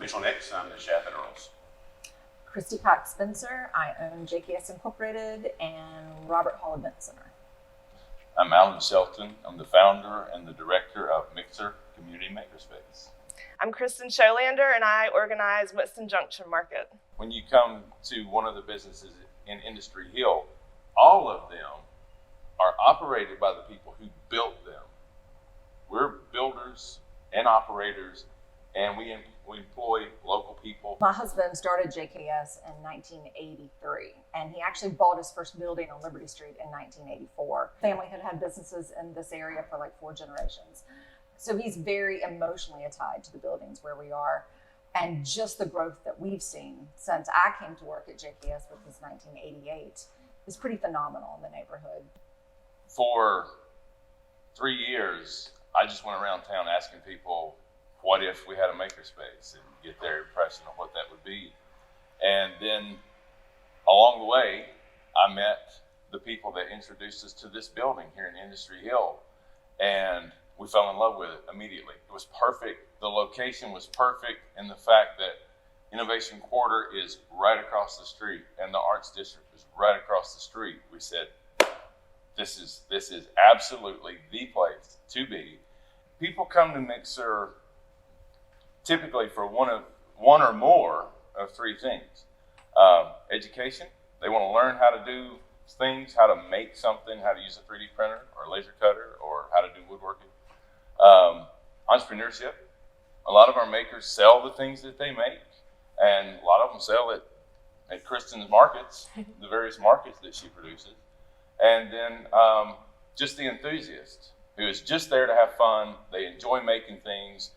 Mitchell Nix, I'm the chef at Earl's. Christy Cox Spencer, I own JKS Incorporated and Robert Hall Event Center. I'm Alan Shelton. I'm the founder and the director of Mixxer Makerspace. I'm Kristin Schollander, and I organize Winston Junction Market. When you come to one of the businesses in Industry Hill, all of them are operated by the people who built them. We're builders and operators, and we employ local people. My husband started JKS in 1983, and he actually bought his first building on Liberty Street in 1984. Family had had businesses in this area for like 4 generations. So he's very emotionally tied to the buildings where we are. And just the growth that we've seen since I came to work at JKS, which was 1988, is pretty phenomenal in the neighborhood. For 3 years, I just went around town asking people, what if we had a makerspace, and get their impression of what that would be. And then along the way, I met the people that introduced us to this building here in Industry Hill, and we fell in love with it immediately. It was perfect. The location was perfect, and the fact that Innovation Quarter is right across the street and the Arts District is right across the street. We said, this is absolutely the place to be. People come to Mixxer typically for one or more of 3 things. Education. They want to learn how to do things, how to make something, how to use a 3D printer or laser cutter, or how to do woodworking. Entrepreneurship. A lot of our makers sell the things that they make, and a lot of them sell it at Kristin's markets, the various markets that she produces. And then just the enthusiast who is just there to have fun. They enjoy making things.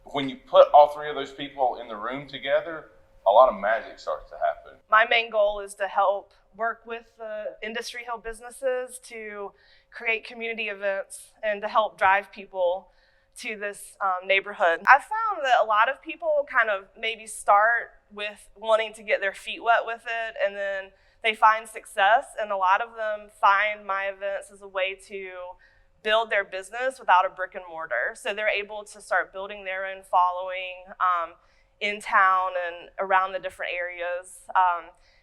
When you put all 3 of those people in the room together, a lot of magic starts to happen. My main goal is to help work with the Industry Hill businesses to create community events and to help drive people to this neighborhood. I've found that a lot of people kind of maybe start with wanting to get their feet wet with it, and then they find success, and a lot of them find my events as a way to build their business without a brick and mortar. So they're able to start building their own following in town and around the different areas.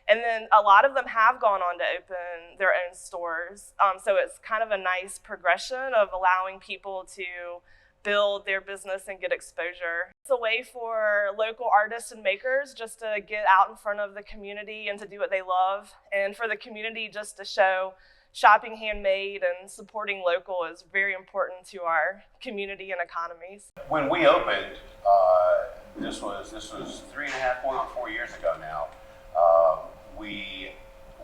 And then a lot of them have gone on to open their own stores. So it's kind of a nice progression of allowing people to build their business and get exposure. It's a way for local artists and makers just to get out in front of the community and to do what they love, and for the community just to show shopping handmade and supporting local is very important to our community and economies. When we opened, this was 3.5, going on 4 years ago now. We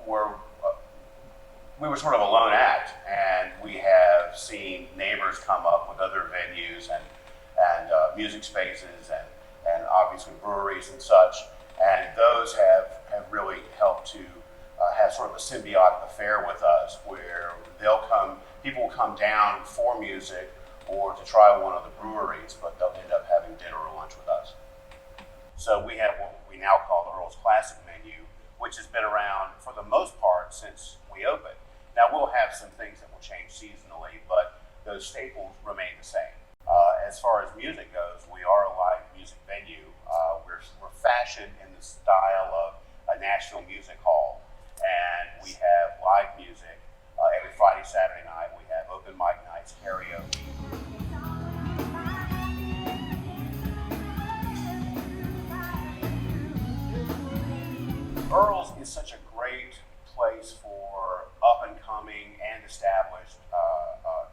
were sort of a lone act, and we have seen neighbors come up with other venues and music spaces and obviously breweries and such, and those have really helped to have sort of a symbiotic affair with us, where people will come down for music or to try one of the breweries, but they'll end up having dinner or lunch with us. So we have what we now call the Earl's Classic menu, which has been around for the most part since we opened. Now we'll have some things that will change seasonally, but those staples remain the same. As far as music goes, we are a live music venue. We're fashioned in the style of a National Music Hall, and we have live music every Friday, Saturday night. We have open mic nights, karaoke. Earl's is such a great place for up-and-coming and established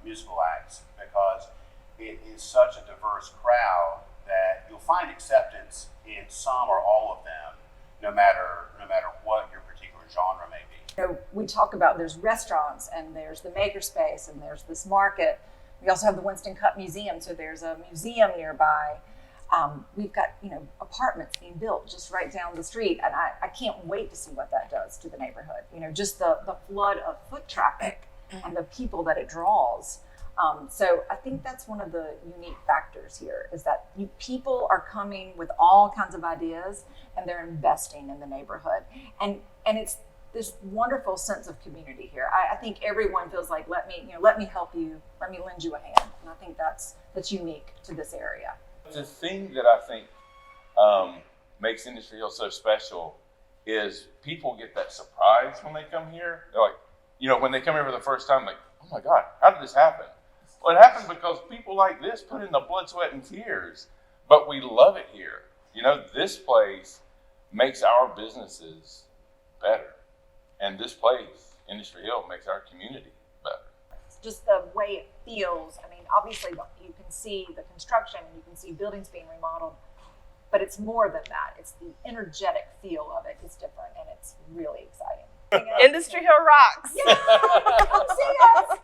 musical acts, because it is such a diverse crowd that you'll find acceptance in some or all of them, no matter what your particular genre may be. You know, we talk about there's restaurants, and there's the makerspace, and there's this market. We also have the Winston Cup Museum, so there's a museum nearby. We've got, apartments being built just right down the street, and I can't wait to see what that does to the neighborhood. Just the flood of foot traffic and the people that it draws. So I think that's one of the unique factors here, is that people are coming with all kinds of ideas, and they're investing in the neighborhood. And it's this wonderful sense of community here. I think everyone feels like, let me help you, let me lend you a hand. And I think that's unique to this area. The thing that I think makes Industry Hill so special is people get that surprise when they come here. They're like, when they come here for the first time, like, oh my God, how did this happen? Well, it happened because people like this put in the blood, sweat, and tears, but we love it here. This place makes our businesses better. And this place, Industry Hill, makes our community better. Just the way it feels. I mean, obviously you can see the construction and you can see buildings being remodeled, but it's more than that. It's the energetic feel of it is different, and it's really exciting. Industry Hill rocks. Yeah, come see us.